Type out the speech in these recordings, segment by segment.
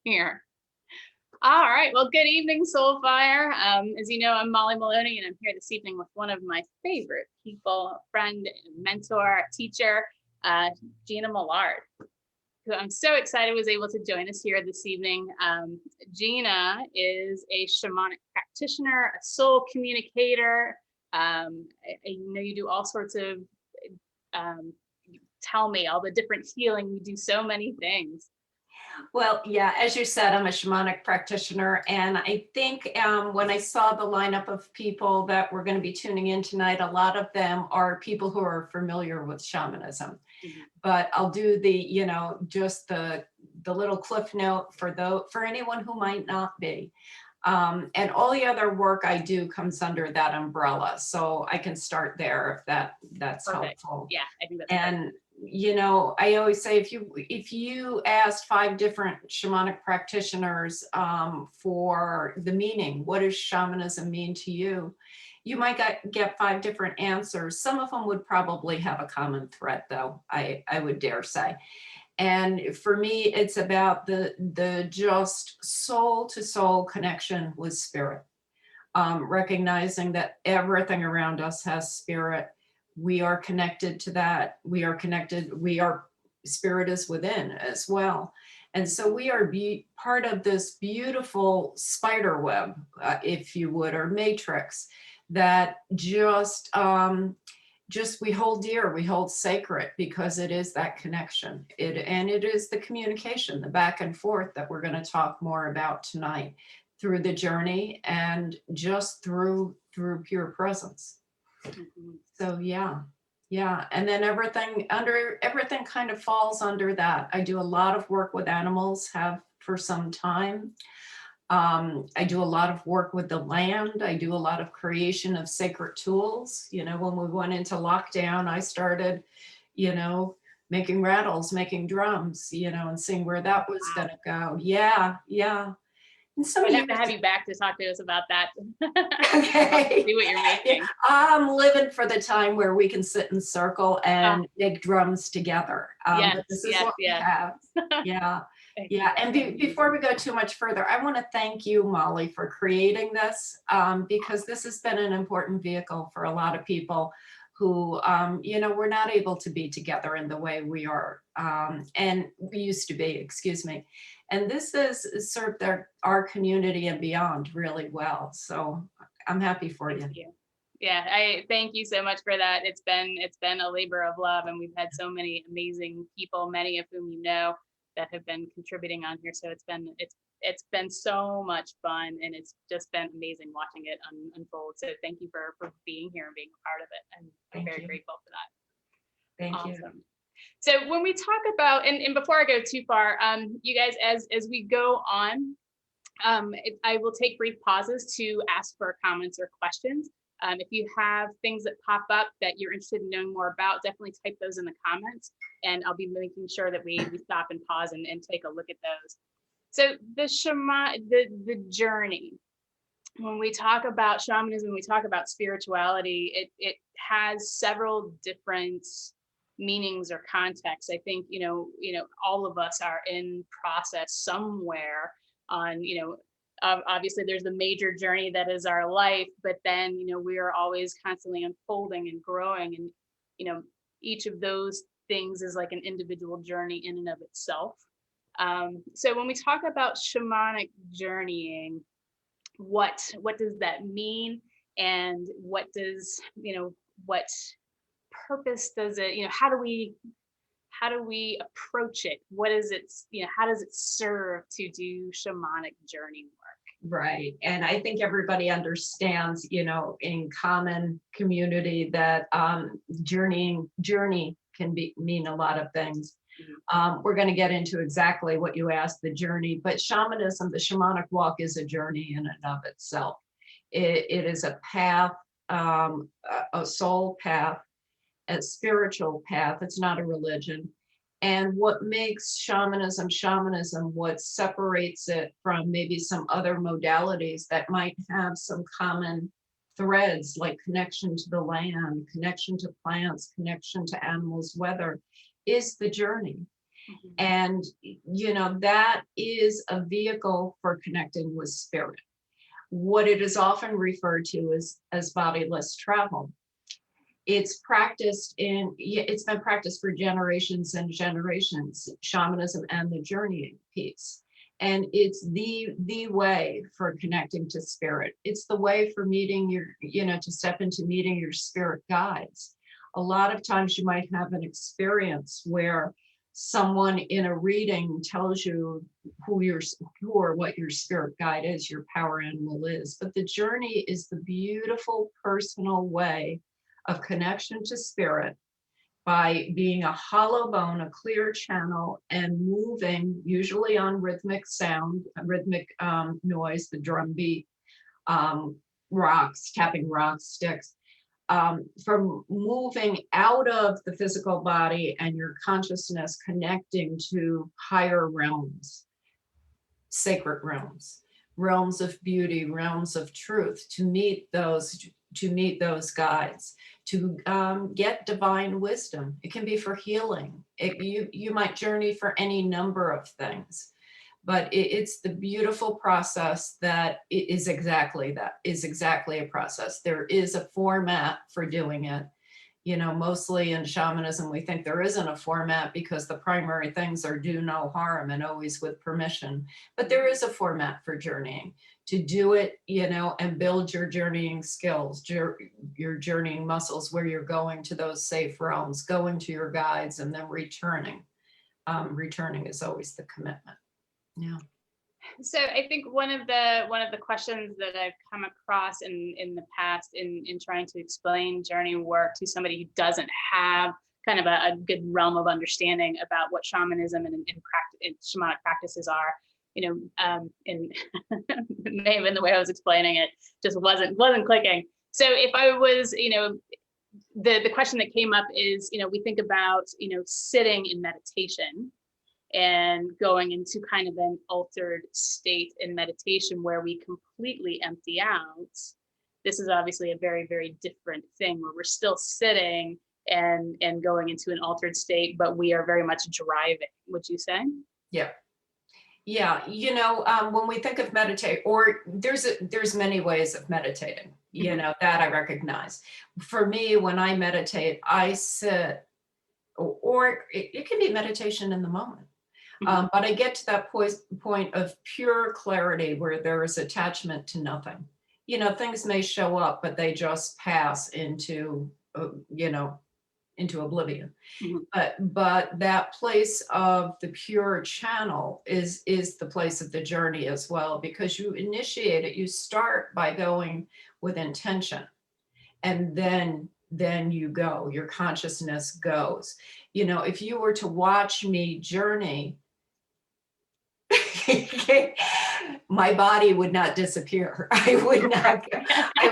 here. All right. Well, good evening, Soulfire. As you know, I'm Molly Maloney, and I'm here this evening with one of my favorite people, friend, mentor, teacher, Gina Millard, who I'm so excited was able to join us here this evening. Gina is a shamanic practitioner, a soul communicator. I know you do all sorts of, tell me all the different healing. You do so many things. Well, yeah, as you said, I'm a shamanic practitioner. And I think when I saw the lineup of people that were going to be tuning in tonight, a lot of them are people who are familiar with shamanism. Mm-hmm. But I'll do the, just the little cliff note for anyone who might not be. And all the other work I do comes under that umbrella. So I can start there if that's perfect. Helpful. Yeah, I think that's and perfect. I always say if you asked 5 different shamanic practitioners for the meaning, what does shamanism mean to you? You might get 5 different answers. Some of them would probably have a common thread, though, I would dare say. And for me, it's about the just soul to soul connection with spirit, recognizing that everything around us has spirit. We are connected to that. We are connected. Spirit is within as well. And so we are part of this beautiful spider web, if you would, or matrix that just we hold dear, we hold sacred, because it is that connection. And it is the communication, the back and forth that we're going to talk more about tonight through the journey and just through pure presence. Mm-hmm. So yeah. And then everything kind of falls under that. I do a lot of work with animals, have for some time. I do a lot of work with the land. I do a lot of creation of sacred tools. When we went into lockdown, I started, making rattles, making drums, and seeing where that was going to go. Yeah. And we'd have to have you back to talk to us about that. Okay. See what you're making. I'm living for the time where we can sit in circle and make drums together. Yes, this is what we have. Yeah. Yeah. And before we go too much further, I want to thank you, Molly, for creating this, because this has been an important vehicle for a lot of people who, we're not able to be together in the way we are, and we used to be, excuse me. And this has served our community and beyond really well. So I'm happy for you. Thank you. Yeah, I thank you so much for that. It's been a labor of love, and we've had so many amazing people, many of whom you know, that have been contributing on here. So it's been so much fun, and it's just been amazing watching it unfold. So thank you for being here and being a part of it. I'm very grateful for that. Thank awesome. you. So when we talk about, and before I go too far, you guys, as we go on, I will take brief pauses to ask for comments or questions. If you have things that pop up that you're interested in knowing more about, definitely type those in the comments, and I'll be making sure that we stop and pause and take a look at those. So the journey, when we talk about shamanism, when we talk about spirituality, it has several different meanings or contexts. I think, all of us are in process somewhere on, obviously there's the major journey that is our life, but then, we are always constantly unfolding and growing. And, each of those things is like an individual journey in and of itself. So when we talk about shamanic journeying, what does that mean? And what does, what purpose does it, how do we approach it? What is it, how does it serve to do shamanic journey work? Right. And I think everybody understands, in common community that journey can mean a lot of things. Mm-hmm. We're going to get into exactly what you asked, the journey, but shamanism, the shamanic walk, is a journey in and of itself. It is a path, a soul path, a spiritual path. It's not a religion. And what makes shamanism, what separates it from maybe some other modalities that might have some common threads, like connection to the land, connection to plants, connection to animals, weather, is the journey. Mhm. And, that is a vehicle for connecting with spirit. What it is often referred to as bodiless travel. It's been practiced for generations and generations, shamanism and the journeying piece. And it's the way for connecting to spirit. It's the way for meeting to step into meeting your spirit guides. A lot of times you might have an experience where someone in a reading tells you who or what your spirit guide is, your power animal is. But the journey is the beautiful personal way of connection to spirit by being a hollow bone, a clear channel, and moving, usually on rhythmic sound, rhythmic noise, the drum beat, rocks, tapping rocks, sticks, from moving out of the physical body and your consciousness connecting to higher realms, sacred realms, realms of beauty, realms of truth, to meet those guides, to get divine wisdom. It can be for healing. You might journey for any number of things, but it's the beautiful process that is exactly a process. There is a format for doing it. Mostly in shamanism, we think there isn't a format because the primary things are do no harm and always with permission. But there is a format for journeying, to do it, and build your journeying skills, your journeying muscles, where you're going to those safe realms, going to your guides, and then returning. Returning is always the commitment. Yeah. So I think one of the questions that I've come across in the past in trying to explain journey work to somebody who doesn't have kind of a good realm of understanding about what shamanism and shamanic practices are, and it may have been the way I was explaining it just wasn't clicking. So if I was, the question that came up is, we think about, sitting in meditation and going into kind of an altered state in meditation where we completely empty out. This is obviously a very, very different thing where we're still sitting and going into an altered state, but we are very much driving, would you say? Yeah. Yeah. When we think of meditate, or there's many ways of meditating, that I recognize. For me, when I meditate, I sit, or it can be meditation in the moment. But I get to that point of pure clarity where there is attachment to nothing. Things may show up, but they just pass into oblivion. Mm-hmm. But that place of the pure channel is the place of the journey as well, because you initiate it. You start by going with intention, and then you go. Your consciousness goes. If you were to watch me journey, my body would not disappear. I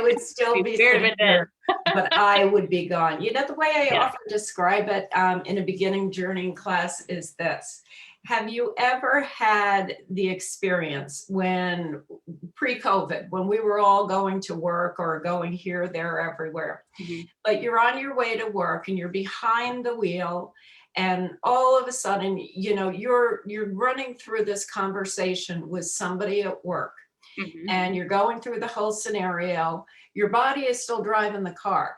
would still be sitting here, but I would be gone. The way I often describe it in a beginning journeying class is this. Have you ever had the experience when pre-COVID, when we were all going to work or going here, there, everywhere, but you're on your way to work and you're behind the wheel, and all of a sudden, you're running through this conversation with somebody at work, and you're going through the whole scenario. Your body is still driving the car.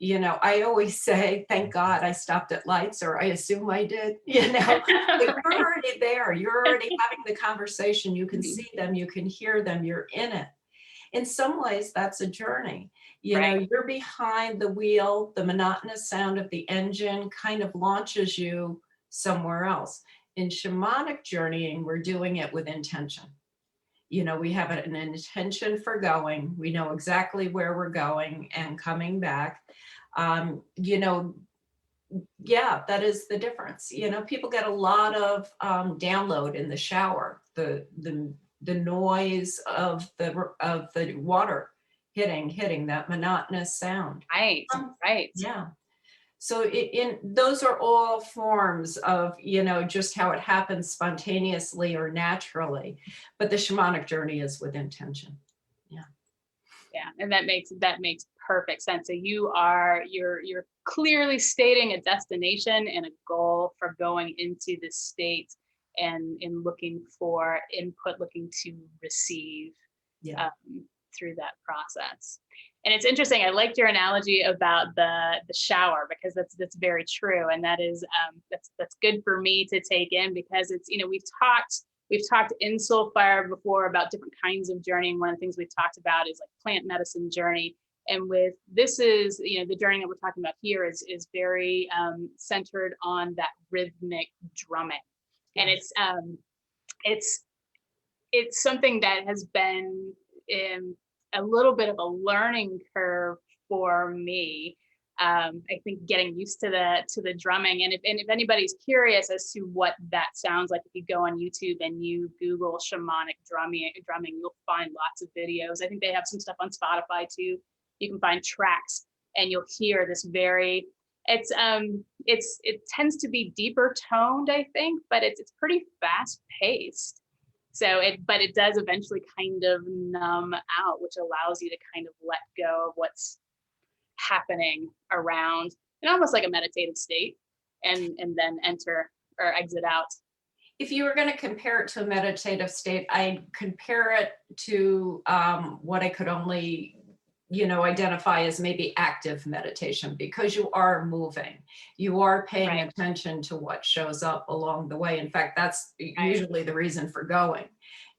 I always say, thank God I stopped at lights, or I assume I did. But you're already there. You're already having the conversation. You can see them. You can hear them. You're in it. In some ways, that's a journey. You're behind the wheel. The monotonous sound of the engine kind of launches you somewhere else. In shamanic journeying, we're doing it with intention. We have an intention for going. We know exactly where we're going and coming back. Yeah, that is the difference. People get a lot of download in the shower. The noise of the water hitting that monotonous sound. Right. Yeah. So those are all forms of, just how it happens spontaneously or naturally, but the shamanic journey is with intention. Yeah, and that makes perfect sense. So you're clearly stating a destination and a goal for going into this state, and in looking for input, looking to receive through that process. And it's interesting. I liked your analogy about the shower, because that's very true, and that is that's good for me to take in, because it's, we've talked in Soulfire before about different kinds of journey, and one of the things we've talked about is like plant medicine journey. And with this is, the journey that we're talking about here is very centered on that rhythmic drumming. Yes. And it's something that has been a little bit of a learning curve for me. I think getting used to the drumming, and if anybody's curious as to what that sounds like, if you go on YouTube and you Google shamanic drumming, you'll find lots of videos. I think they have some stuff on Spotify too. You can find tracks, and you'll hear this it tends to be deeper toned, I think, but it's pretty fast paced. So but it does eventually kind of numb out, which allows you to kind of let go of what's happening around, and almost like a meditative state, and then enter or exit out. If you were going to compare it to a meditative state, I'd compare it to what I could only identify as maybe active meditation, because you are moving, you are paying attention to what shows up along the way. In fact, that's usually the reason for going.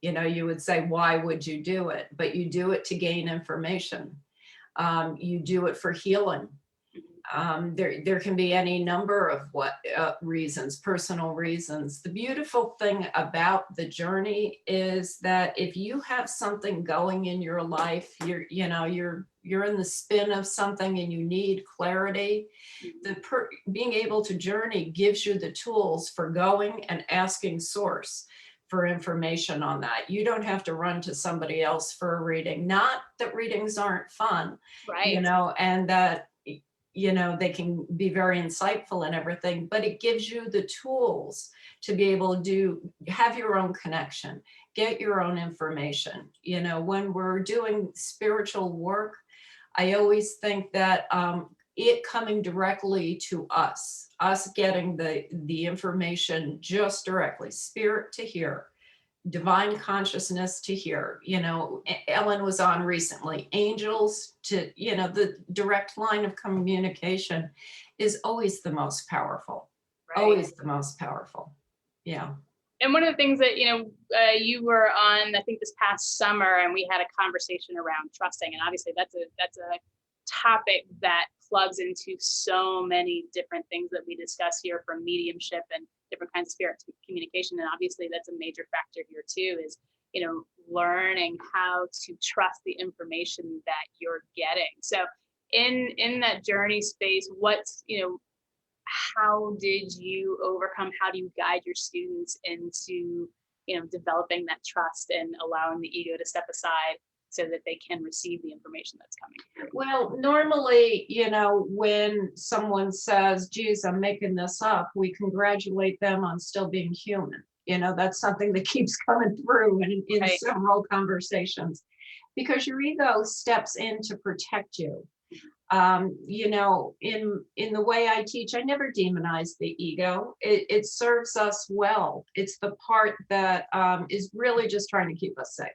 You would say, why would you do it? But you do it to gain information. You do it for healing. There can be any number of reasons, personal reasons. The beautiful thing about the journey is that if you have something going in your life, you're in the spin of something and you need clarity, being able to journey gives you the tools for going and asking source for information on that. You don't have to run to somebody else for a reading. Not that readings aren't fun, and that they can be very insightful and everything, but it gives you the tools to be able to have your own connection, get your own information. When we're doing spiritual work, I always think that it coming directly to us getting the information just directly, spirit to hear, divine consciousness to hear. Ellen was on recently, angels to, the direct line of communication is always the most powerful, always the most powerful. Yeah. And one of the things that, you were on, I think this past summer, and we had a conversation around trusting, and obviously that's a topic that plugs into so many different things that we discuss here, from mediumship and different kinds of spirit communication. And obviously that's a major factor here too, is, learning how to trust the information that you're getting. So in that journey space, how did you overcome, how do you guide your students into, developing that trust and allowing the ego to step aside so that they can receive the information that's coming? Well, normally, when someone says, geez, I'm making this up, we congratulate them on still being human. That's something that keeps coming through in several conversations, because your ego steps in to protect you. In the way I teach, I never demonize the ego. It serves us well. It's the part that is really just trying to keep us safe.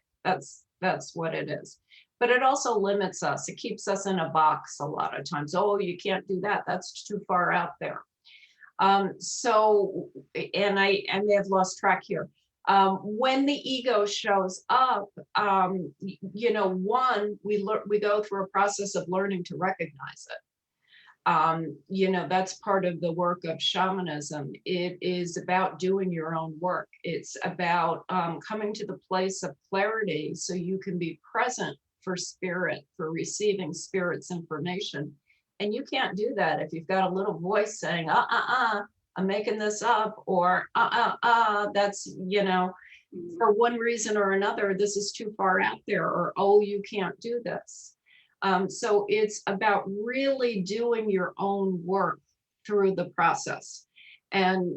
That's what it is. But it also limits us. It keeps us in a box a lot of times. Oh, you can't do that. That's too far out there. So, and I may have lost track here. When the ego shows up, we go through a process of learning to recognize it. That's part of the work of shamanism. It is about doing your own work. It's about coming to the place of clarity so you can be present for spirit, for receiving spirit's information. And you can't do that if you've got a little voice saying, I'm making this up, or that's, for one reason or another, this is too far out there, or, oh, you can't do this. So it's about really doing your own work through the process. And,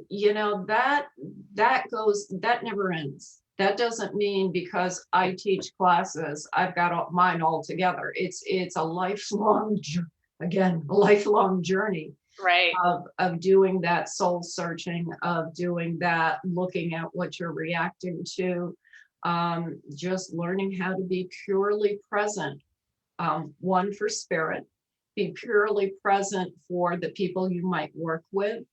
that never ends. That doesn't mean because I teach classes, I've got mine all together. It's a lifelong, again, a lifelong journey Right. of doing that soul searching, of doing that, looking at what you're reacting to, just learning how to be purely present. One, for spirit, be purely present for the people you might work with,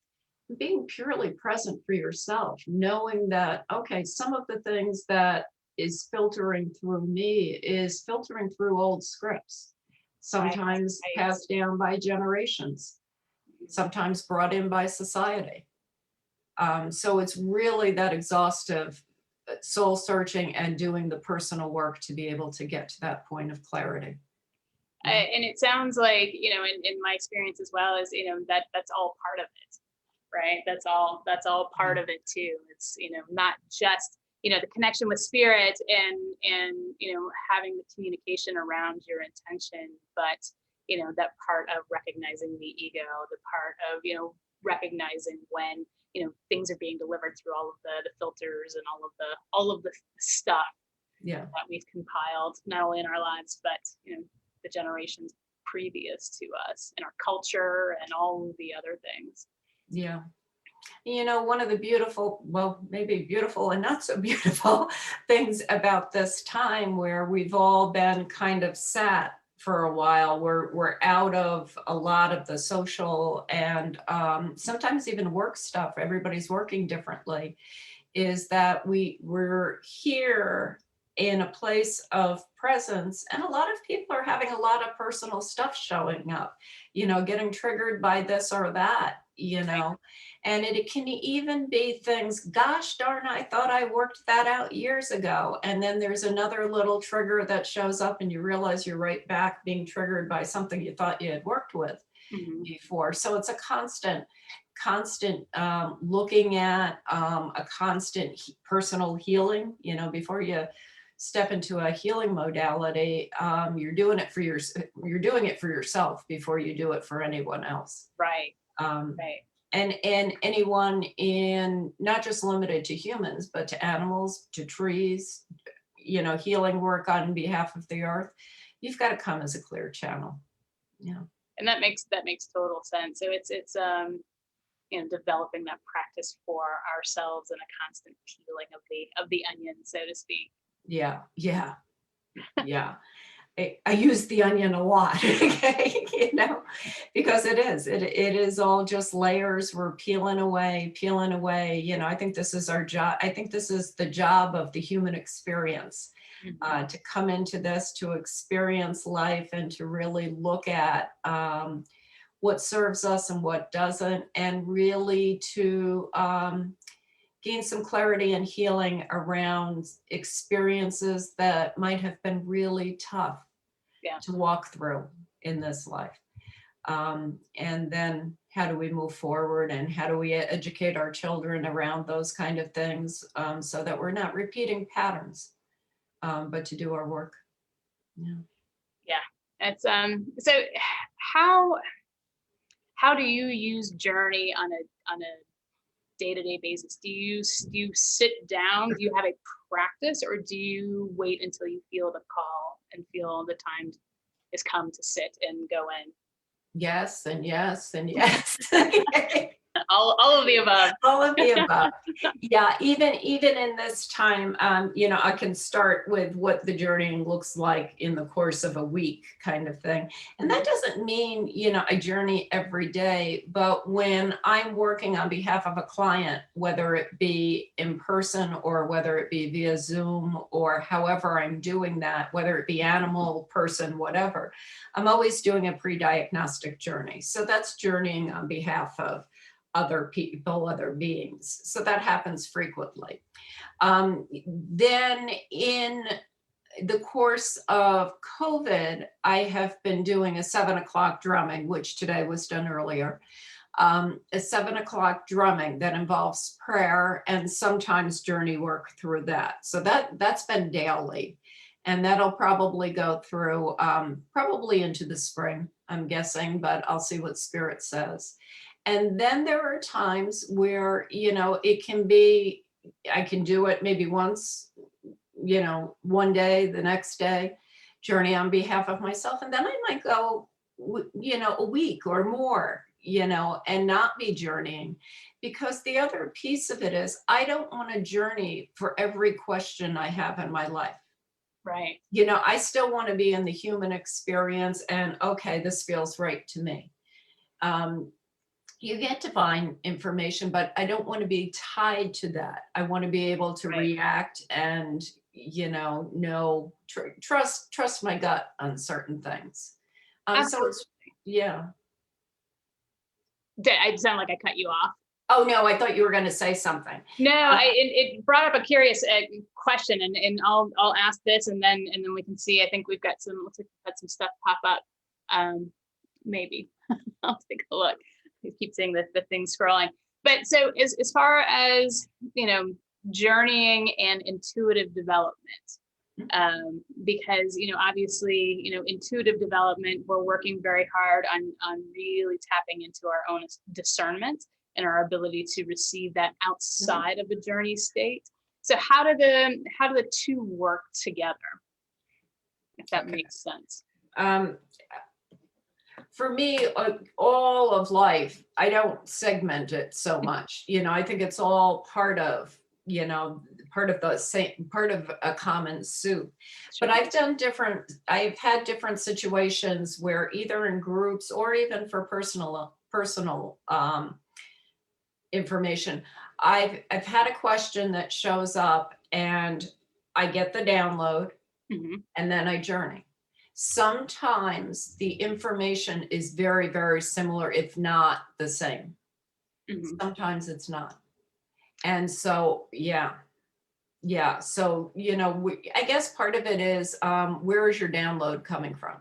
being purely present for yourself, knowing that, okay, some of the things that is filtering through me is filtering through old scripts, sometimes Right. passed down by generations, sometimes brought in by society. So it's really that exhaustive soul searching and doing the personal work to be able to get to that point of clarity. And it sounds like, in my experience as well, is, that's all part of it, right? That's all part of it too. It's, not just, the connection with spirit and, having the communication around your intention, but, that part of recognizing the ego, the part of, recognizing when, things are being delivered through all of the filters and all of the stuff that we've compiled, not only in our lives, but, the generations previous to us in our culture and all the other things. Yeah. One of the beautiful, well, maybe beautiful and not so beautiful things about this time where we've all been kind of sat for a while, we're out of a lot of the social and sometimes even work stuff, everybody's working differently, is that we're here in a place of presence, and a lot of people are having a lot of personal stuff showing up, getting triggered by this or that, and it can even be things, gosh darn, I thought I worked that out years ago, and then there's another little trigger that shows up and you realize you're right back being triggered by something you thought you had worked with before. So it's a constant looking at a constant personal healing, before you step into a healing modality, you're doing it for yourself before you do it for anyone else. Right. And anyone, in not just limited to humans, but to animals, to trees, healing work on behalf of the earth, you've got to come as a clear channel. Yeah. And that makes total sense. So it's developing that practice for ourselves and a constant peeling of the onion, so to speak. Yeah. I use the onion a lot, okay? Because it is all just layers. We're peeling away. I think this is our job. I think this is the job of the human experience, to come into this, to experience life, and to really look at what serves us and what doesn't, and really to gain some clarity and healing around experiences that might have been really tough to walk through in this life. And then how do we move forward, and how do we educate our children around those kind of things, so that we're not repeating patterns, but to do our work. Yeah. It's so how do you use Journey on a day-to-day basis? Do you sit down? Do you have a practice, or do you wait until you feel the call and feel the time has come to sit and go in? Yes, and yes, and yes. all of the above. All of the above. Yeah, even in this time, I can start with what the journeying looks like in the course of a week, kind of thing. And that doesn't mean, I journey every day, but when I'm working on behalf of a client, whether it be in person or whether it be via Zoom or however I'm doing that, whether it be animal, person, whatever, I'm always doing a pre-diagnostic journey. So that's journeying on behalf of other people, other beings. So that happens frequently. Then in the course of COVID, I have been doing a 7 o'clock drumming, which today was done earlier. A 7 o'clock drumming that involves prayer and sometimes journey work through that. So that's been daily. And that'll probably go through probably into the spring, I'm guessing, but I'll see what Spirit says. And then there are times where, it can be, I can do it maybe once you know, one day, the next day, journey on behalf of myself. And then I might go, you know, a week or more, you know, and not be journeying. Because the other piece of it is I don't want to journey for every question I have in my life. Right. You know, I still want to be in the human experience and, okay, this feels right to me. You get divine information, but I don't want to be tied to that. I want to be able to Right. react and, you know, trust my gut on certain things. So Absolutely. it's, yeah. I sound like I cut you off. Oh, no, I thought you were going to say something. No, it brought up a curious question, and I'll ask this, and then we can see. I think we've got some, looks like we've got some stuff pop up. Maybe I'll take a look. I keep seeing the thing scrolling. But so as far as, you know, journeying and intuitive development, because, you know, obviously, you know, intuitive development, we're working very hard on really tapping into our own discernment and our ability to receive that outside of the journey state. So how do the two work together, if that makes sense? For me, all of life, I don't segment it so much. You know, I think it's all part of, you know, part of the same, part of a common soup. But I've had different situations where either in groups or even for personal information, I've had a question that shows up and I get the download, and then I journey. Sometimes the information is very, very similar, if not the same. Sometimes it's not. And so, yeah. So, you know, I guess part of it is, where is your download coming from?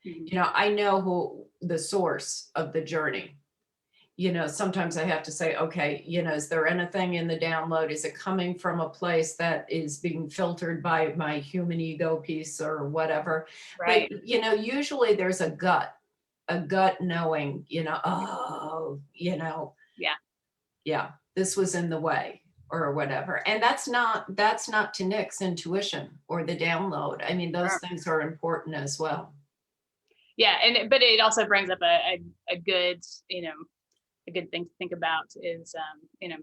You know, I know who the source of the journey. You know, sometimes I have to say, okay, you know, is there anything in the download? Is it coming from a place that is being filtered by my human ego piece or whatever? Right. But, you know, usually there's a gut knowing, you know, oh, you know, yeah, this was in the way or whatever. And that's not to nix intuition or the download. I mean, those things are important as well. Yeah. But it also brings up a good, you know, a good thing to think about is, you know,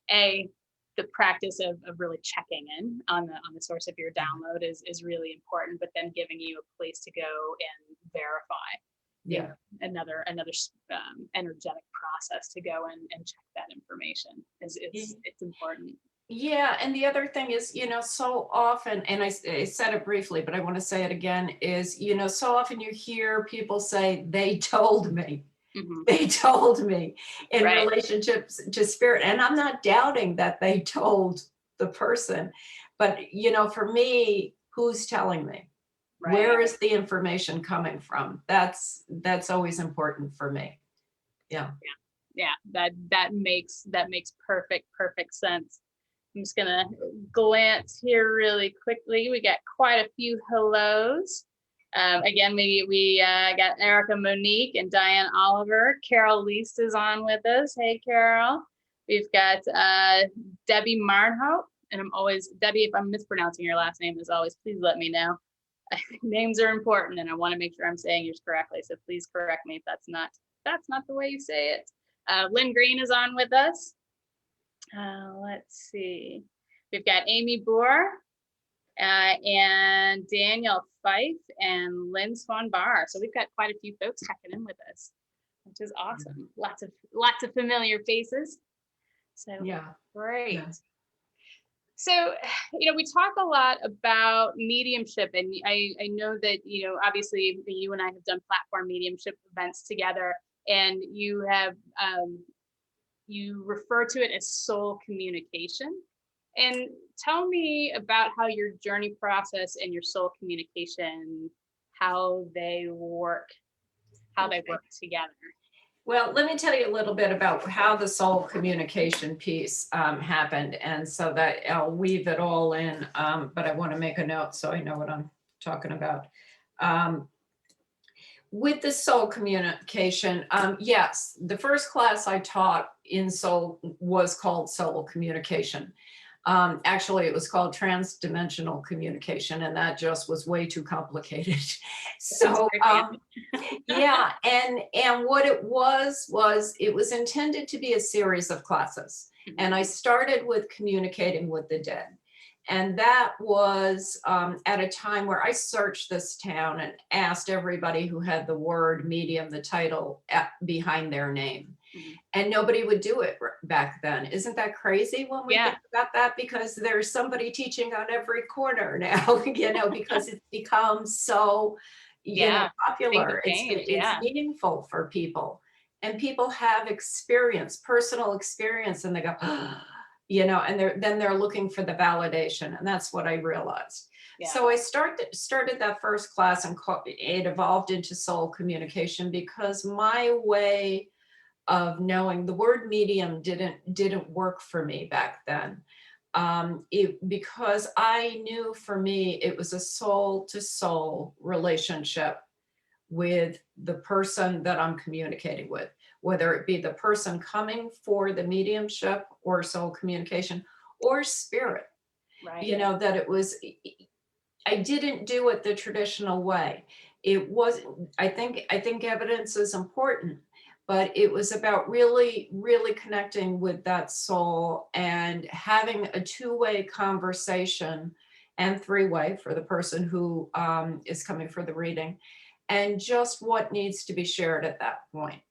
the practice of really checking in on the source of your download is really important, but then giving you a place to go and verify, you know, another energetic process to go and check that information it's important. Yeah. And the other thing is, you know, so often, and I said it briefly, but I want to say it again, is, you know, so often you hear people say, they told me. They told me in relationships to spirit. And I'm not doubting that they told the person, but, you know, for me, who's telling me? Where is the information coming from? That's always important for me. Yeah. That makes perfect sense. I'm just gonna glance here really quickly. We got quite a few hellos. Again, we got Erica Monique and Diane Oliver. Carol Least is on with us. Hey, Carol. We've got Debbie Marnhope. And I'm always, Debbie, if I'm mispronouncing your last name, as always, please let me know. Names are important, and I want to make sure I'm saying yours correctly. So please correct me if that's not the way you say it. Lynn Green is on with us. Let's see. We've got Amy Boer. And Daniel Fife and Lynn Swan Barr. So we've got quite a few folks checking in with us, which is awesome. Lots of familiar faces. So great. Yeah. So, you know, we talk a lot about mediumship, and I know that, you know, obviously you and I have done platform mediumship events together, and you have you refer to it as soul communication. And tell me about how your journey process and your soul communication, how they work together. Well, let me tell you a little bit about how the soul communication piece happened. And so that I'll weave it all in, but I want to make a note so I know what I'm talking about. With the soul communication, yes, the first class I taught in soul was called soul communication. Actually, it was called transdimensional communication, and that just was way too complicated. So, yeah, and what it was it was intended to be a series of classes. And I started with communicating with the dead. And that was at a time where I searched this town and asked everybody who had the word medium, the title behind their name. And nobody would do it back then. Isn't that crazy when we think about that? Because there's somebody teaching on every corner now, you know, because it's become so, you know, popular. It's meaningful for people. And people have experience, personal experience, and they go, you know, and then they're looking for the validation. And that's what I realized. So I started that first class, and it evolved into soul communication, because my way of knowing the word medium didn't work for me back then. Because I knew for me, it was a soul to soul relationship with the person that I'm communicating with, whether it be the person coming for the mediumship or soul communication or spirit. Right. You know, that it was, I didn't do it the traditional way. It was, I think evidence is important, but it was about really, really connecting with that soul and having a two-way conversation, and three-way for the person who is coming for the reading, and just what needs to be shared at that point.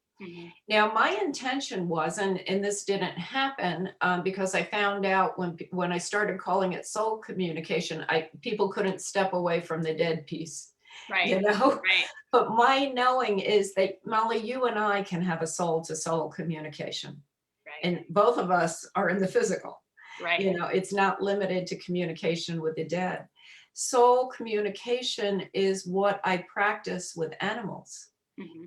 Now, my intention was, and this didn't happen because I found out when I started calling it soul communication, people couldn't step away from the dead piece. Right. You know, right. But my knowing is that, Molly, you and I can have a soul to soul communication. Right. And both of us are in the physical. Right. You know, it's not limited to communication with the dead. Soul communication is what I practice with animals.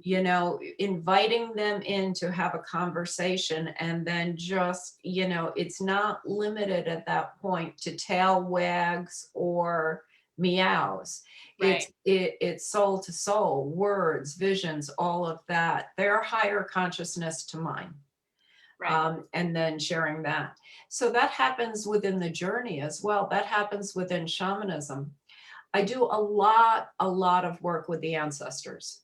You know, inviting them in to have a conversation, and then just, you know, it's not limited at that point to tail wags or meows. Right. It's soul to soul, words, visions, all of that. They're higher consciousness to mine. Right. And then sharing that. So that happens within the journey as well. That happens within shamanism. I do a lot of work with the ancestors.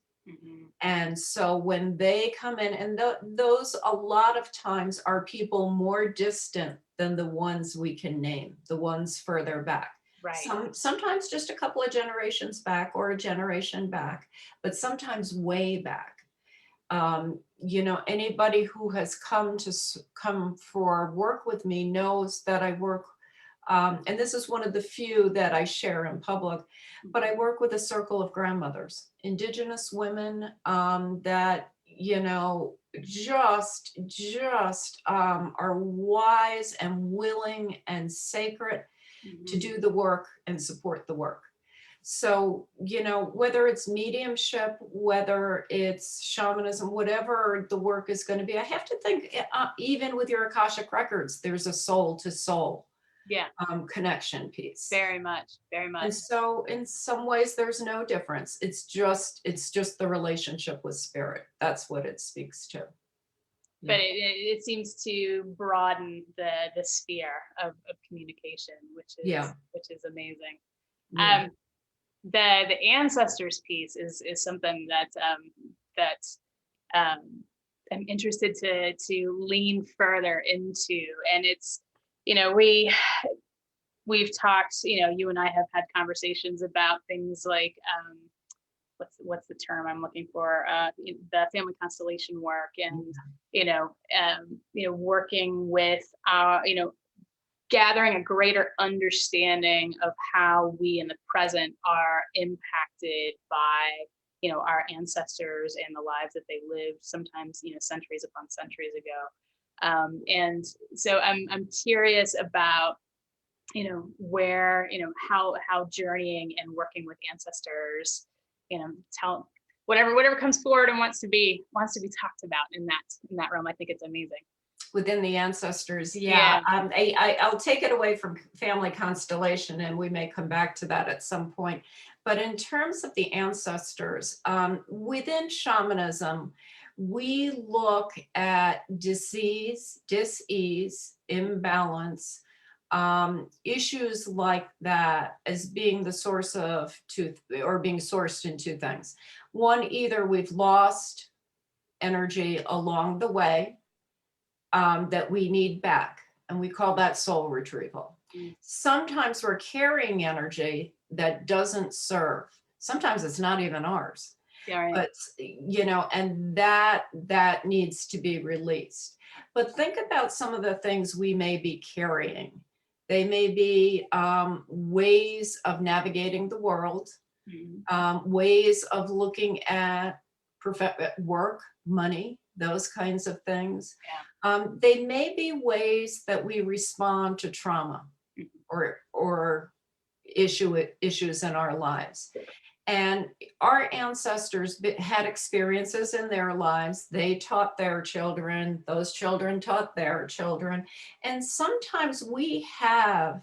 And so when they come in, and those a lot of times are people more distant than the ones we can name, the ones further back. Right. Sometimes just a couple of generations back or a generation back, but sometimes way back. You know, anybody who has come for work with me knows that I work, and this is one of the few that I share in public, but I work with a circle of grandmothers, Indigenous women that, you know, just are wise and willing and sacred to do the work and support the work. So, you know, whether it's mediumship, whether it's shamanism, whatever the work is going to be, I have to think, even with your Akashic records, there's a soul to soul connection piece. Very much. And so in some ways there's no difference. It's just the relationship with spirit. That's what it speaks to. But it seems to broaden the sphere of communication, which is amazing. Yeah. The ancestors piece is something that I'm interested to lean further into, and it's, you know, we've talked, you know, you and I have had conversations about things like what's the term I'm looking for, the family constellation work, and you know, working with you know, gathering a greater understanding of how we in the present are impacted by, you know, our ancestors and the lives that they lived, sometimes, you know, centuries upon centuries ago. And so I'm curious about, you know, where, you know, how journeying and working with ancestors, you know, whatever comes forward and wants to be talked about in that realm. I think it's amazing. Within the ancestors, yeah. I'll take it away from family constellation, and we may come back to that at some point. But in terms of the ancestors, within shamanism, we look at disease, dis-ease, imbalance, issues like that as being the source of or being sourced in two things. One, either we've lost energy along the way that we need back, and we call that soul retrieval. Sometimes we're carrying energy that doesn't serve. Sometimes it's not even ours. Yeah, right. But, and that needs to be released. But think about some of the things we may be carrying. They may be ways of navigating the world, ways of looking at work, money, those kinds of things. Yeah. They may be ways that we respond to trauma or issues in our lives. And our ancestors had experiences in their lives. They taught their children, those children taught their children. And sometimes we have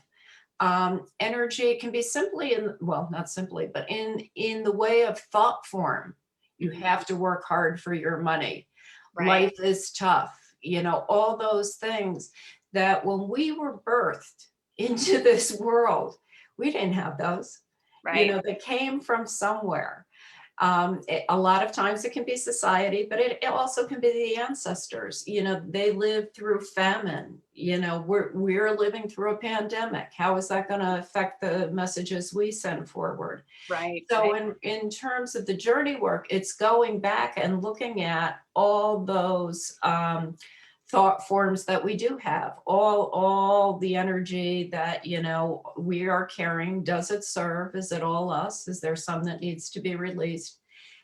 energy. It can be simply not simply, but in the way of thought form. You have to work hard for your money. Right. Life is tough. All those things that when we were birthed into this world, we didn't have those. Right. They came from somewhere. A lot of times it can be society, but it also can be the ancestors. They lived through famine. We're living through a pandemic. How is that going to affect the messages we send forward? Right. So right. in terms of the journey work, it's going back and looking at all those thought forms that we do have, all the energy that we are carrying. Does it serve? Is it all us? Is there some that needs to be released?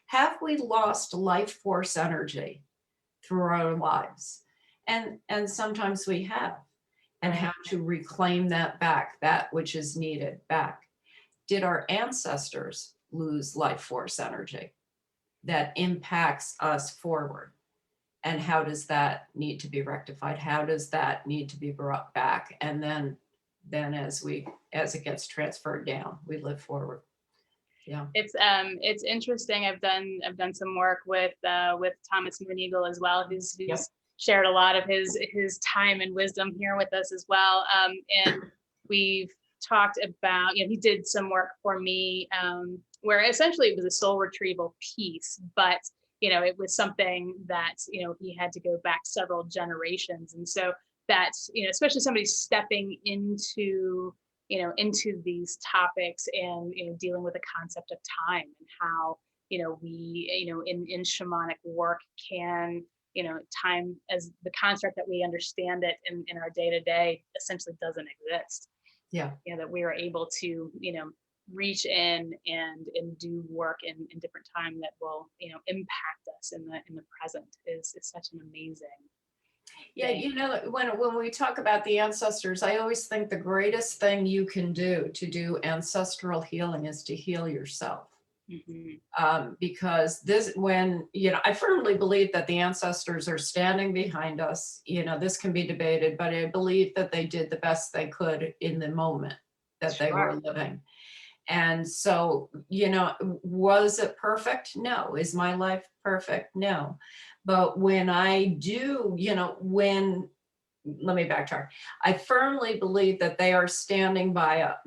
Have we lost life force energy through our lives? And sometimes we have, and how to reclaim that back, that which is needed back. Did our ancestors lose life force energy that impacts us forward? And how does that need to be rectified? How does that need to be brought back? And then as it gets transferred down, we live forward. Yeah. It's interesting. I've done some work with Thomas Mooneygle as well, who's shared a lot of his time and wisdom here with us as well. And we've talked about, he did some work for me where essentially it was a soul retrieval piece, but it was something that, he had to go back several generations. And so that's, especially somebody stepping into these topics and, dealing with the concept of time and how, we, in shamanic work can, time as the construct that we understand it in our day to day essentially doesn't exist. Yeah. That we are able to, reach in and do work in different time that will impact us in the present is such an amazing thing. When we talk about the ancestors, I always think the greatest thing you can do to do ancestral healing is to heal yourself. Because I firmly believe that the ancestors are standing behind us. This can be debated, but I believe that they did the best they could in the moment that they were living. And so, was it perfect? No. Is my life perfect? No. But when I do, let me backtrack. I firmly believe that they are standing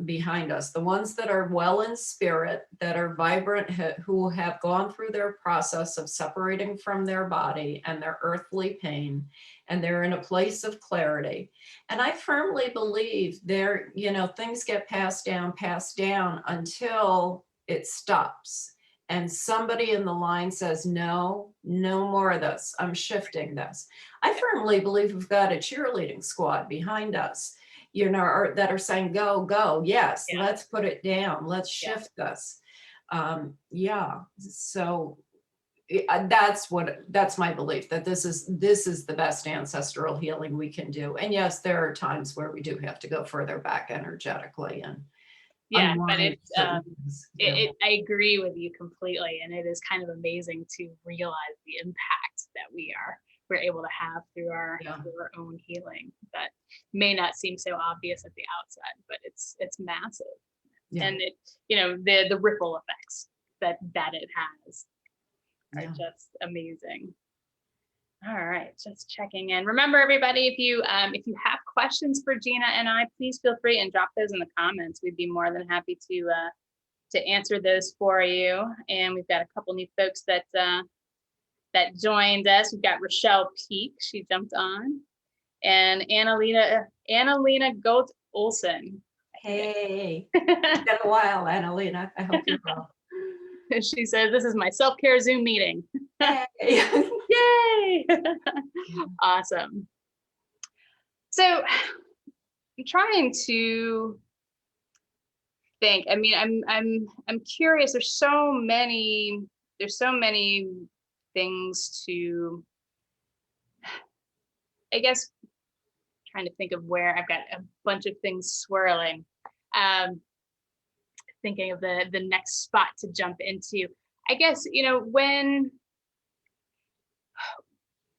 behind us. The ones that are well in spirit, that are vibrant, who have gone through their process of separating from their body and their earthly pain, and they're in a place of clarity. And I firmly believe things get passed down until it stops. And somebody in the line says, no more of this. I'm shifting this. I firmly believe we've got a cheerleading squad behind us, that are saying, go. Yes, let's put it down. Let's shift this. So that's my belief, that this is the best ancestral healing we can do. And yes, there are times where we do have to go further back energetically and but I agree with you completely, and it is kind of amazing to realize the impact that we're able to have through our own healing that may not seem so obvious at the outside, but it's massive. And it the ripple effects that it has are just amazing. All right, just checking in. Remember, everybody, if you have questions for Gina and I, please feel free and drop those in the comments. We'd be more than happy to answer those for you. And we've got a couple new folks that joined us. We've got Rochelle Peak, she jumped on, and Annalena Goat Olson. Hey, it's been a while, Annalena. I hope you're well. She says, this is my self-care Zoom meeting. Hey. Yay! Awesome. So I'm trying to think. I mean, I'm curious. There's so many things to, I guess, trying to think of where I've got a bunch of things swirling. Thinking of the next spot to jump into. I guess, when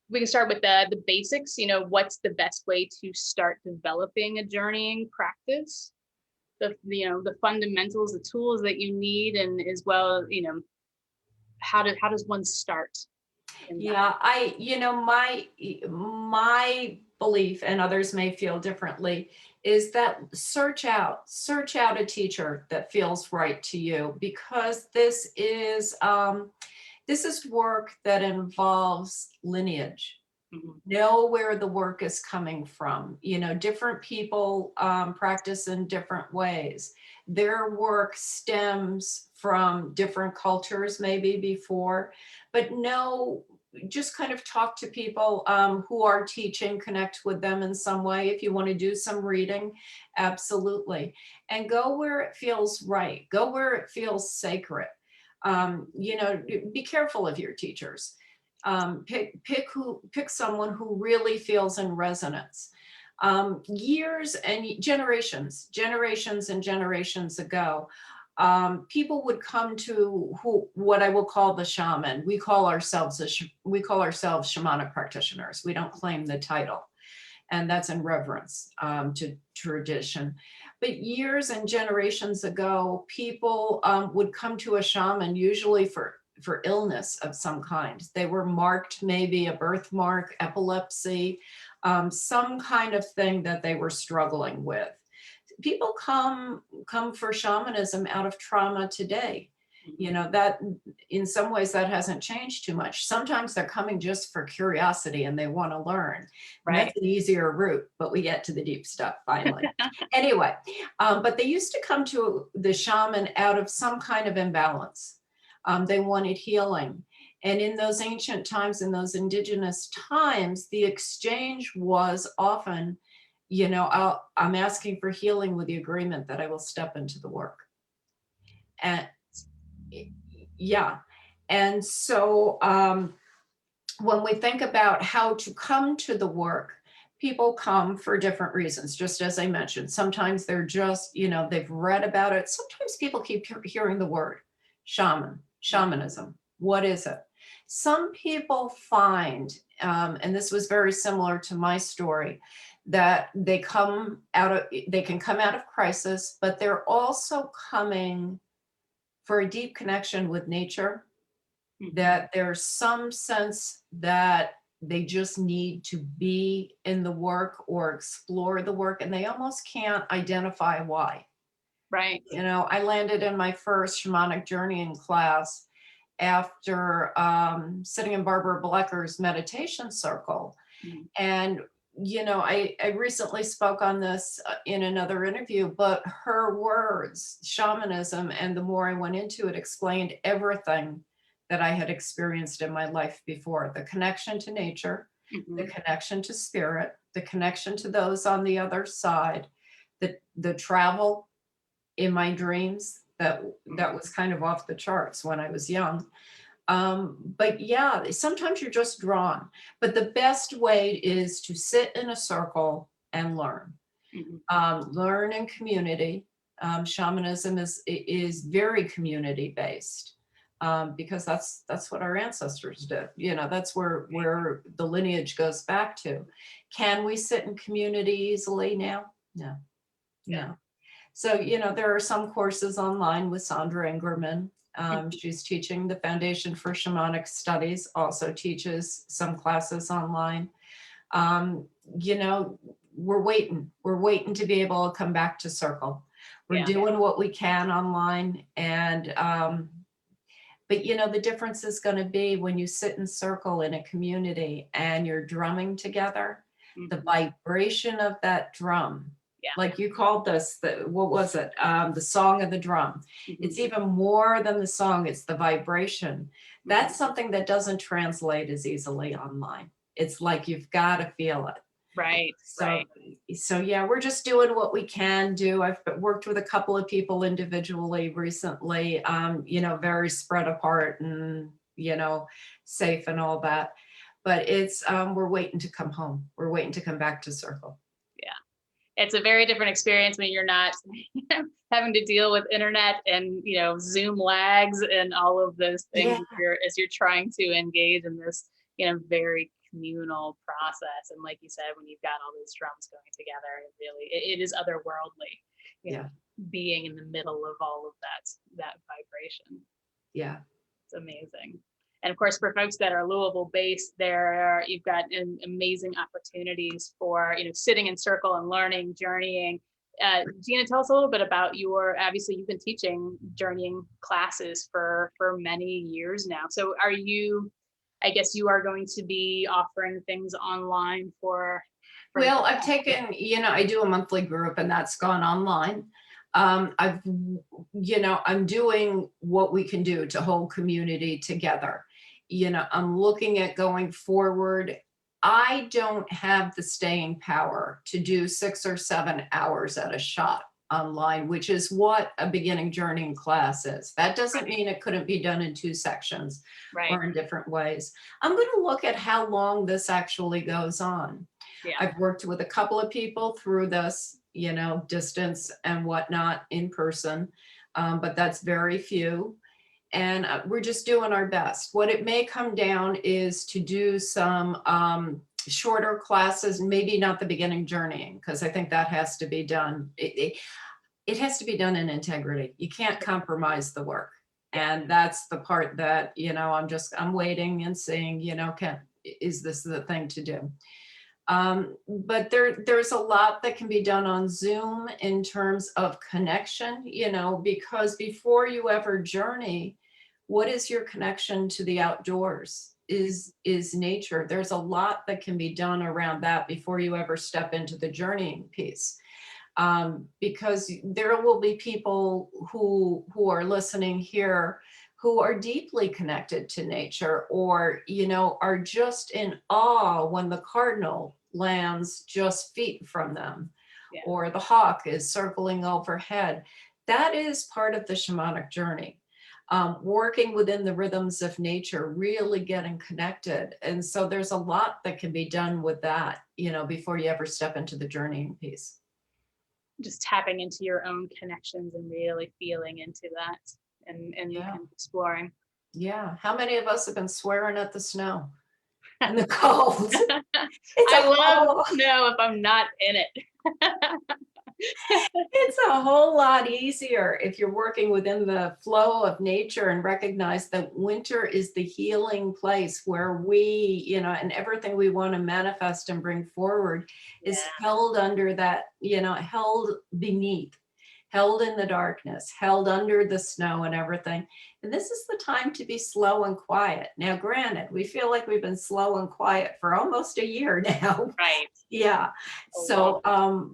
we can start with the basics, what's the best way to start developing a journeying practice? The fundamentals, the tools that you need, and as well, how does one start? Yeah, my belief, and others may feel differently, is that search out a teacher that feels right to you, because this is work that involves lineage. Mm-hmm. Know where the work is coming from. Different people practice in different ways. Their work stems from different cultures maybe before, but just kind of talk to people who are teaching, connect with them in some way. If you want to do some reading, absolutely. And go where it feels right. Go where it feels sacred. Be careful of your teachers. Pick someone who really feels in resonance. Years and generations and generations ago, people would come to what I will call the shaman. We call ourselves shamanic practitioners. We don't claim the title, and that's in reverence to tradition. But years and generations ago, people would come to a shaman usually for illness of some kind. They were marked, maybe a birthmark, epilepsy, some kind of thing that they were struggling with. People come for shamanism out of trauma today. That in some ways that hasn't changed too much. Sometimes they're coming just for curiosity and they want to learn. Right. That's an easier route, but we get to the deep stuff finally. Anyway, but they used to come to the shaman out of some kind of imbalance. They wanted healing. And in those ancient times, in those indigenous times, the exchange was often, I'm asking for healing with the agreement that I will step into the work. And yeah. And so when we think about how to come to the work, people come for different reasons, just as I mentioned. Sometimes they're just, they've read about it. Sometimes people keep hearing the word shamanism. What is it? Some people find, and this was very similar to my story, that they can come out of crisis, but they're also coming for a deep connection with nature, that there's some sense that they just need to be in the work or explore the work, and they almost can't identify why. Right. I landed in my first shamanic journeying class after sitting in Barbara Blecker's meditation circle. And I recently spoke on this in another interview, but her words, shamanism, and the more I went into it, explained everything that I had experienced in my life before. The connection to nature, the connection to spirit, the connection to those on the other side, the travel in my dreams that was kind of off the charts when I was young. But yeah, sometimes you're just drawn, but the best way is to sit in a circle and learn. Learn in community. Shamanism is very community based, because that's what our ancestors did. That's where the lineage goes back to. Can we sit in community easily now? No. So, there are some courses online with Sandra Ingerman. She's teaching the Foundation for Shamanic Studies, also teaches some classes online. You know, we're waiting to be able to come back to circle. We're doing what we can online, and but you know, the difference is going to be when you sit in circle in a community and you're drumming together, the vibration of that drum, like you called this, what was it? The song of the drum. It's even more than the song, it's the vibration. That's something that doesn't translate as easily online. It's like you've got to feel it. Right. So yeah, we're just doing what we can do. I've worked with a couple of people individually recently, you know, very spread apart and, you know, safe and all that. But it's, we're waiting to come home. We're waiting to come back to circle. Yeah. It's a very different experience when you're not having to deal with internet and, you know, Zoom lags and all of those things as you're trying to engage in this, you know, very communal process. And like you said, when you've got all those drums going together, it is otherworldly, you know, being in the middle of all of that vibration. Yeah, it's amazing. And of course, for folks that are Louisville based, you've got amazing opportunities for, you know, sitting in circle and learning, journeying. Gina, tell us a little bit about obviously you've been teaching journeying classes for many years now. So I guess you are going to be offering things online for well, I've taken, you know, I do a monthly group and that's gone online. You know, I'm doing what we can do to hold community together. You know, I'm looking at going forward. I don't have the staying power to do 6 or 7 hours at a shot online, which is what a beginning journeying class is. That doesn't mean it couldn't be done in 2 sections or in different ways. I'm going to look at how long this actually goes on. I've worked with a couple of people through this, you know, distance and whatnot in person, but that's very few. And we're just doing our best. What it may come down is to do some shorter classes, maybe not the beginning journeying, because I think that has to be done. It has to be done in integrity. You can't compromise the work. And that's the part that, you know, I'm waiting and seeing, you know, is this the thing to do? But there's a lot that can be done on Zoom in terms of connection, you know, because before you ever journey, what is your connection to the outdoors? Is nature. There's a lot that can be done around that before you ever step into the journeying piece. Because there will be people who are listening here who are deeply connected to nature, or, you know, are just in awe when the cardinal lands just feet from them, or the hawk is circling overhead. That is part of the shamanic journey. Working within the rhythms of nature, really getting connected. And so there's a lot that can be done with that, you know, before you ever step into the journeying piece. Just tapping into your own connections and really feeling into that and exploring. Yeah. How many of us have been swearing at the snow and the cold? I love snow if I'm not in it. It's a whole lot easier if you're working within the flow of nature and recognize that winter is the healing place where we, you know, and everything we want to manifest and bring forward is held under that, you know, held beneath, held in the darkness, held under the snow and everything. And this is the time to be slow and quiet. Now, granted, we feel like we've been slow and quiet for almost a year now. Right. Yeah. So,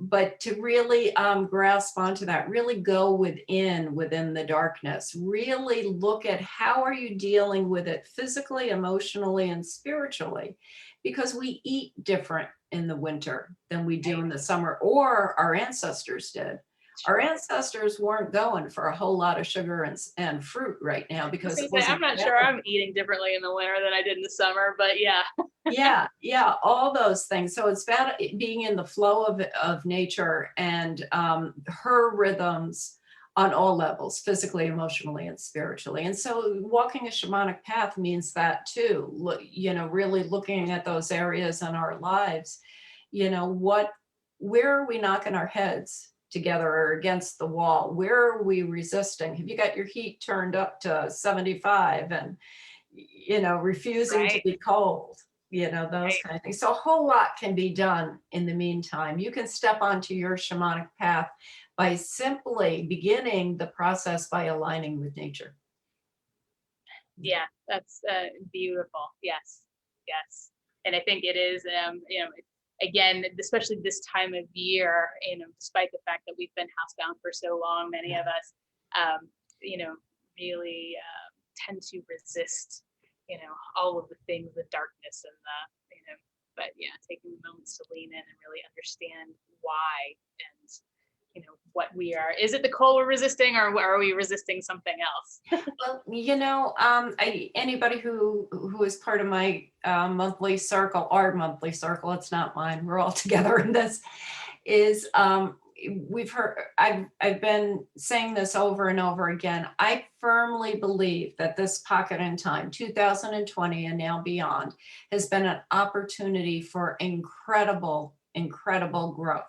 but to really grasp onto that, really go within the darkness, really look at how are you dealing with it physically, emotionally, and spiritually, because we eat different in the winter than we do in the summer, or our ancestors did. Our ancestors weren't going for a whole lot of sugar and fruit right now because I'm not sure I'm eating differently in the winter than I did in the summer, but yeah, all those things. So it's about being in the flow of nature and her rhythms on all levels, physically, emotionally, and spiritually. And so walking a shamanic path means that too, you know, really looking at those areas in our lives, you know, where are we knocking our heads together or against the wall? Where are we resisting? Have you got your heat turned up to 75 and, refusing to Right. be cold? Those Right. kind of things. So a whole lot can be done in the meantime. You can step onto your shamanic path by simply beginning the process by aligning with nature. Yeah, that's beautiful. Yes, yes. And I think it is, again, especially this time of year, despite the fact that we've been housebound for so long, many of us, really tend to resist, all of the things, the darkness and but yeah, taking the moments to lean in and really understand why and what we are. Is it the cold we're resisting, or are we resisting something else? Well, anybody who is part of my monthly circle, our monthly circle, it's not mine, we're all together in this, is we've heard, I've been saying this over and over again. I firmly believe that this pocket in time, 2020 and now beyond, has been an opportunity for incredible growth,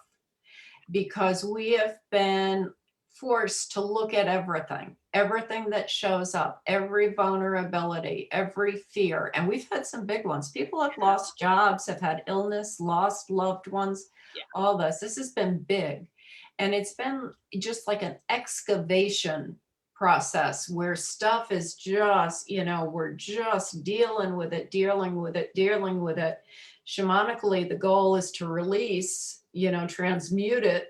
because we have been forced to look at everything that shows up, every vulnerability, every fear. And we've had some big ones. People have lost jobs, have had illness, lost loved ones, all this. This has been big. And it's been just like an excavation process where stuff is just, we're just dealing with it. Shamanically, the goal is to release, transmute it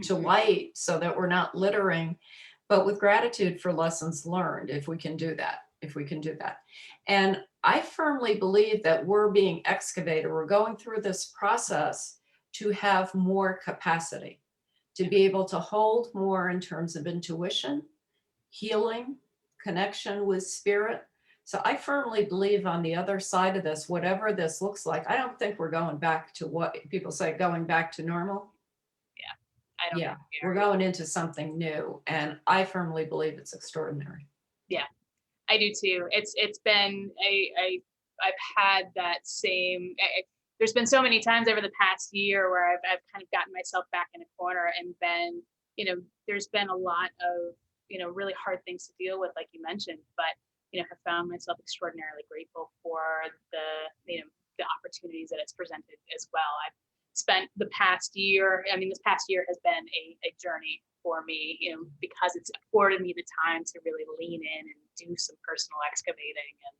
to light so that we're not littering, but with gratitude for lessons learned, if we can do that. And I firmly believe that we're being excavated. We're going through this process to have more capacity, to be able to hold more in terms of intuition, healing, connection with spirit. So I firmly believe on the other side of this, whatever this looks like, I don't think we're going back to what people say, going back to normal. I don't Yeah, we're going into something new, and I firmly believe it's extraordinary. Yeah, I do too. It's been I've had that same. There's been so many times over the past year where I've kind of gotten myself back in a corner and been, there's been a lot of really hard things to deal with, like you mentioned, but have found myself extraordinarily grateful for the opportunities that it's presented as well. I've spent the past year, this past year has been a journey for me, because it's afforded me the time to really lean in and do some personal excavating, and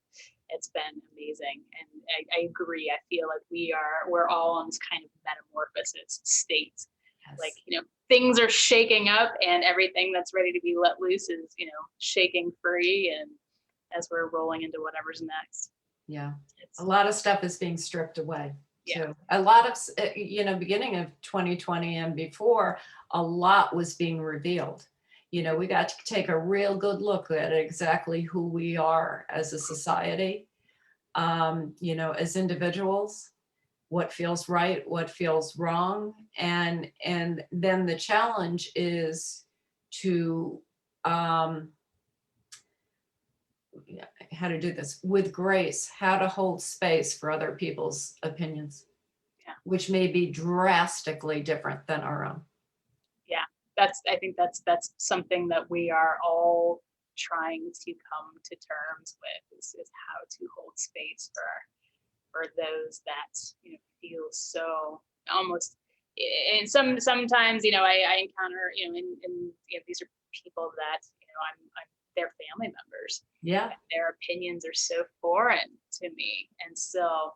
it's been amazing. And I agree. I feel like we're all on this kind of metamorphosis state. Yes. Like, things are shaking up, and everything that's ready to be let loose is, shaking free, and as we're rolling into whatever's next. Yeah, a lot of stuff is being stripped away. Yeah. So a lot of, beginning of 2020 and before, a lot was being revealed. We got to take a real good look at exactly who we are as a society, as individuals, what feels right, what feels wrong. And then the challenge is to, how to do this with grace, how to hold space for other people's opinions, which may be drastically different than our own. Yeah, I think that's something that we are all trying to come to terms with, is how to hold space for those that feel so almost. And sometimes I encounter and these are people that I'm their family members. Yeah. Their opinions are so foreign to me. And so,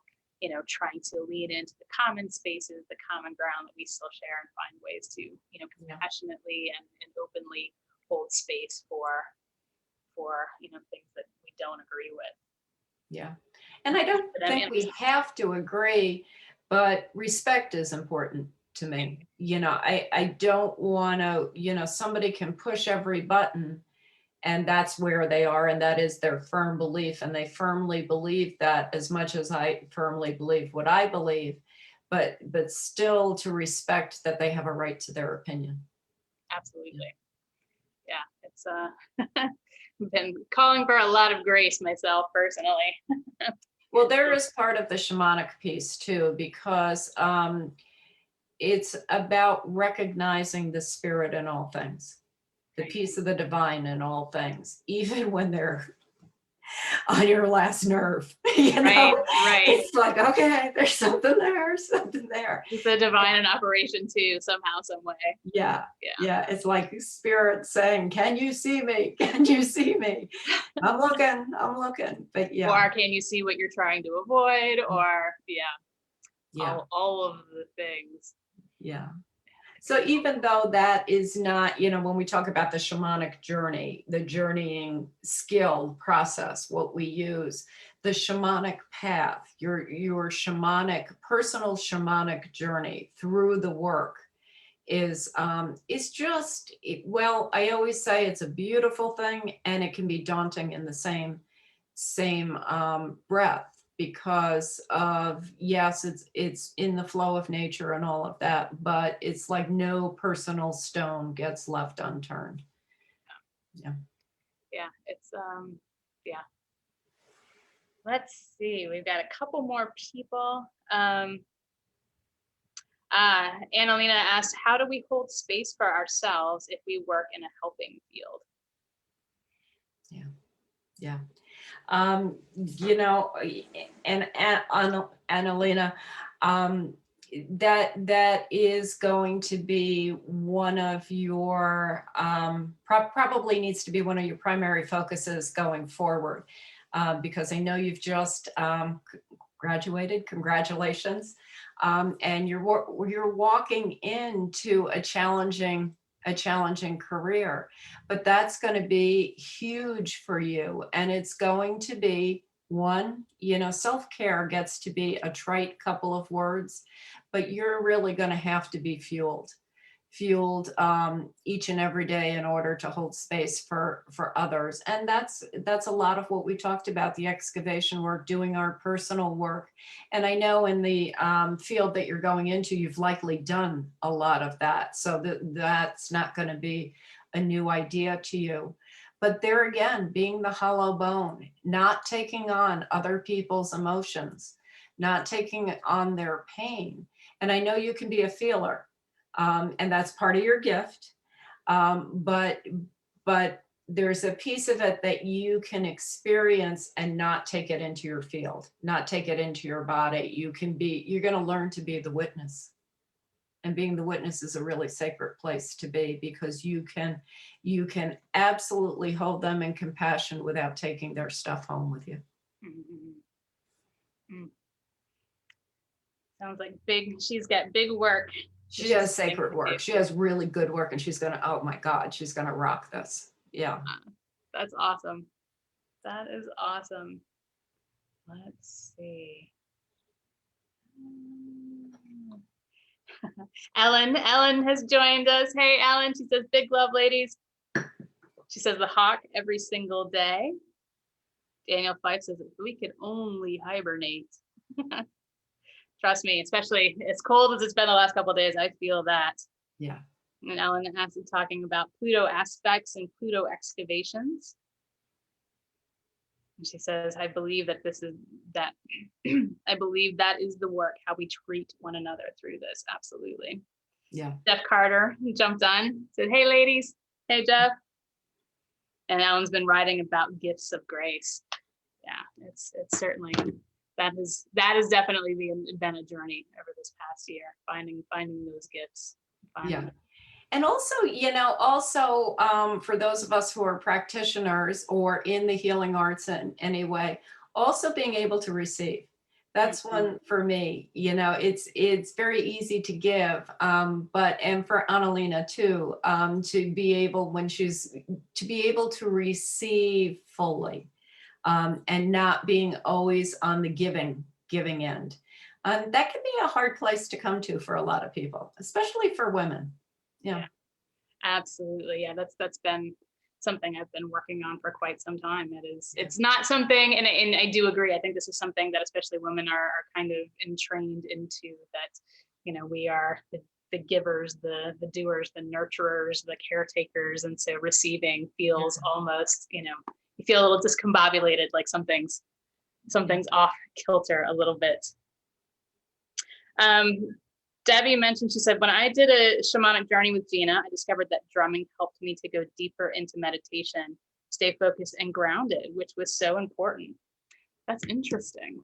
trying to lean into the common spaces, the common ground that we still share, and find ways to, compassionately and openly hold space for things that we don't agree with. Yeah. And I don't think we have to agree, but respect is important to me. I don't want to, somebody can push every button, and that's where they are, and that is their firm belief, and they firmly believe that, as much as I firmly believe what I believe, but still to respect that they have a right to their opinion. Absolutely. Yeah, it's been calling for a lot of grace myself personally. Well, there is part of the shamanic piece too, because it's about recognizing the spirit in all things, the Right. piece of the divine in all things, even when they're on your last nerve. You know, Right. it's like, okay, there's something there, something there. It's the divine in operation too, somehow, some way. Yeah. Yeah. Yeah. It's like spirit saying, can you see me? Can you see me? I'm looking. But yeah. Or can you see what you're trying to avoid? Or Yeah. all of the things. Yeah. So even though that is not, you know, when we talk about the shamanic journey, the journeying skill process, what we use, the shamanic path, your shamanic, personal shamanic journey through the work is just, well, I always say it's a beautiful thing, and it can be daunting in the same breath, because of, yes, it's in the flow of nature and all of that, but it's like no personal stone gets left unturned. Yeah. It's yeah. Let's see, we've got a couple more people. Annalena asked, how do we hold space for ourselves if we work in a helping field? Yeah. You know, and Annalena, that is going to be one of your, probably needs to be one of your primary focuses going forward, because I know you've just graduated. Congratulations. And you're walking into a challenging career, but that's going to be huge for you. And it's going to be one, you know, self-care gets to be a trite couple of words, but you're really going to have to be fueled each and every day in order to hold space for others. And that's a lot of what we talked about, the excavation work, doing our personal work. And I know in the field that you're going into, you've likely done a lot of that. So that's not going to be a new idea to you. But there again, being the hollow bone, not taking on other people's emotions, not taking on their pain. And I know you can be a feeler. And that's part of your gift. But there's a piece of it that you can experience and not take it into your field, not take it into your body. You're going to learn to be the witness. And being the witness is a really sacred place to be, because you can absolutely hold them in compassion without taking their stuff home with you. Mm-hmm. Mm. Sounds like she's got big work. She has sacred work. She has really good work, and she's going to, oh my God, she's going to rock this. Yeah. That's awesome. That is awesome. Let's see. Ellen has joined us. Hey, Ellen, she says, big love, ladies. She says the hawk every single day. Daniel Fife says, if we could only hibernate. Trust me, especially as cold as it's been the last couple of days, I feel that. Yeah. And Ellen has been talking about Pluto aspects and Pluto excavations. And she says, I believe that I believe that is the work, how we treat one another through this. Absolutely. Yeah. Jeff Carter jumped on, said, hey, ladies. Hey, Jeff. And Ellen's been writing about gifts of grace. Yeah, it's certainly, that has definitely been a journey over this past year, finding those gifts. Yeah. And also, you know, for those of us who are practitioners or in the healing arts in any way, also being able to receive. That's one for me. You know, it's very easy to give, and for Annalena too, to be able to receive fully, and not being always on the giving end. That can be a hard place to come to for a lot of people, especially for women. Yeah, absolutely. Yeah, that's been something I've been working on for quite some time. It's not something, and I do agree. I think this is something that especially women are kind of entrained into, that, you know, we are the givers, the doers, the nurturers, the caretakers. And so receiving feels almost, you know, you feel a little discombobulated, like something's off kilter a little bit. Debbie mentioned, she said, when I did a shamanic journey with Gina, I discovered that drumming helped me to go deeper into meditation, stay focused and grounded, which was so important. That's interesting.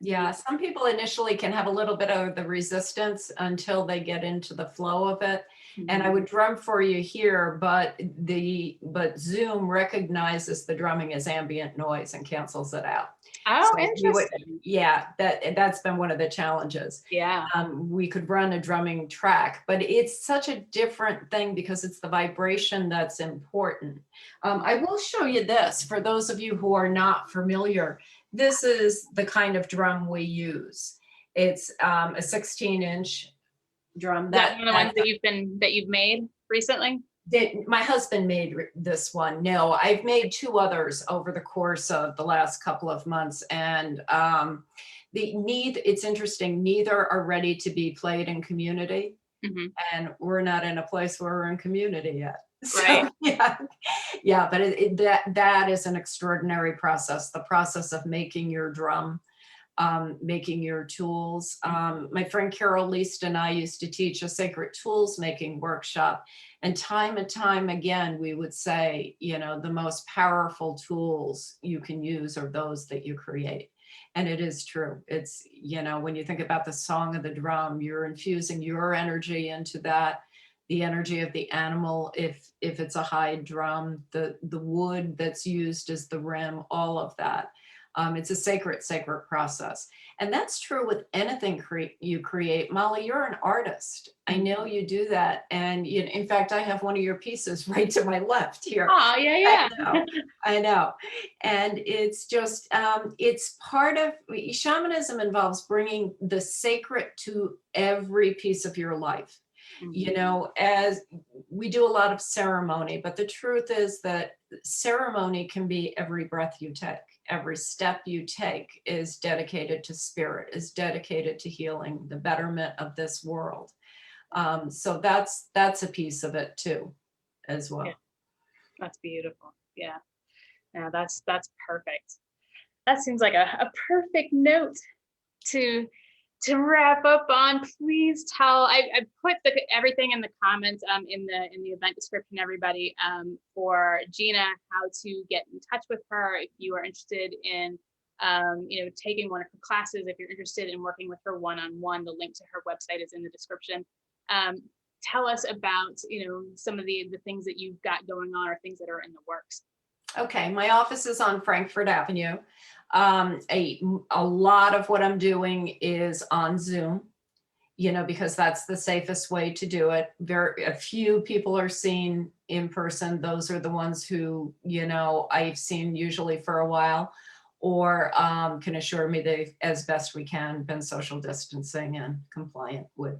Yeah, some people initially can have a little bit of the resistance until they get into the flow of it. And I would drum for you here, but Zoom recognizes the drumming as ambient noise and cancels it out. Oh, So interesting. yeah, that's been one of the challenges. Yeah. We could run a drumming track, but it's such a different thing because it's the vibration that's important. I will show you this for those of you who are not familiar. This is the kind of drum we use. It's a 16-inch drum. Is that one of the ones that you've made recently? My husband made this one. No, I've made two others over the course of the last couple of months, and it's interesting. Neither are ready to be played in community, and we're not in a place where we're in community yet. Right. So, yeah, but that is an extraordinary process. The process of making your drum, making your tools. My friend Carol Least and I used to teach a sacred tools making workshop, and time again, we would say, the most powerful tools you can use are those that you create. And it is true. It's, when you think about the song of the drum, you're infusing your energy into that, the energy of the animal, if it's a hide drum, the wood that's used as the rim, all of that. It's a sacred process. And that's true with anything you create. Molly, you're an artist. I know you do that. And in fact, I have one of your pieces right to my left here. Oh, yeah. I know. And it's just, it's part of, shamanism involves bringing the sacred to every piece of your life. As we do a lot of ceremony, but the truth is that ceremony can be every breath you take. Every step you take is dedicated to spirit, is dedicated to healing, the betterment of this world. So that's a piece of it too, as well. Yeah. That's beautiful. Yeah. Yeah, that's perfect. That seems like a perfect note to wrap up on. Please tell, I put everything in the comments in the event description, everybody, for Gina, how to get in touch with her if you are interested in taking one of her classes, if you're interested in working with her one-on-one. The link to her website is in the description. Tell us about some of the things that you've got going on or things that are in the works. Okay, my office is on Frankfurt Avenue. A lot of what I'm doing is on Zoom, because that's the safest way to do it. A few people are seen in person. Those are the ones who, I've seen usually for a while, or can assure me they've, as best we can, been social distancing and compliant with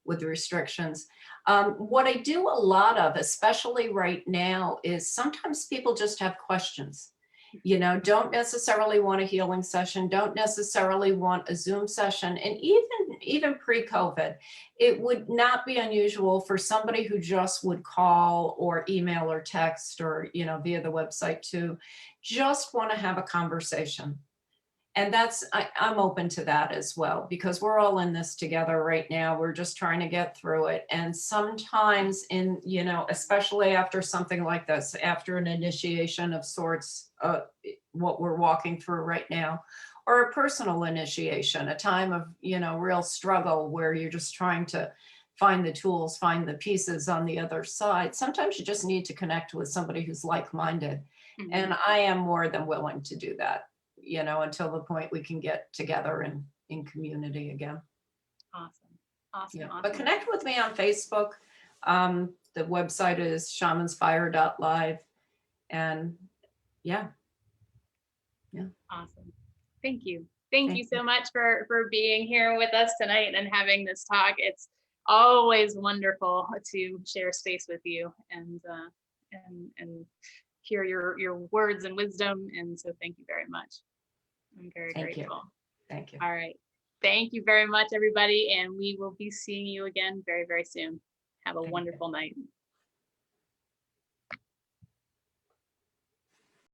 the restrictions. What I do a lot of, especially right now, is sometimes people just have questions. Don't necessarily want a healing session, don't necessarily want a Zoom session. And even pre-COVID, it would not be unusual for somebody who just would call or email or text or, via the website to just want to have a conversation. And I'm open to that as well, because we're all in this together right now. We're just trying to get through it. And sometimes especially after something like this, after an initiation of sorts, what we're walking through right now, or a personal initiation, a time of, real struggle where you're just trying to find the tools, find the pieces on the other side. Sometimes you just need to connect with somebody who's like-minded. And I am more than willing to do that. Until the point we can get together in community again. Awesome. Yeah. But connect with me on Facebook. The website is shamansfire.live. And yeah. Awesome. Thank you. Thank you so much for being here with us tonight and having this talk. It's always wonderful to share space with you and hear your words and wisdom. And so thank you very much. I'm very grateful. Thank you. All right. Thank you very much, everybody. And we will be seeing you again very, very soon. Have a wonderful night.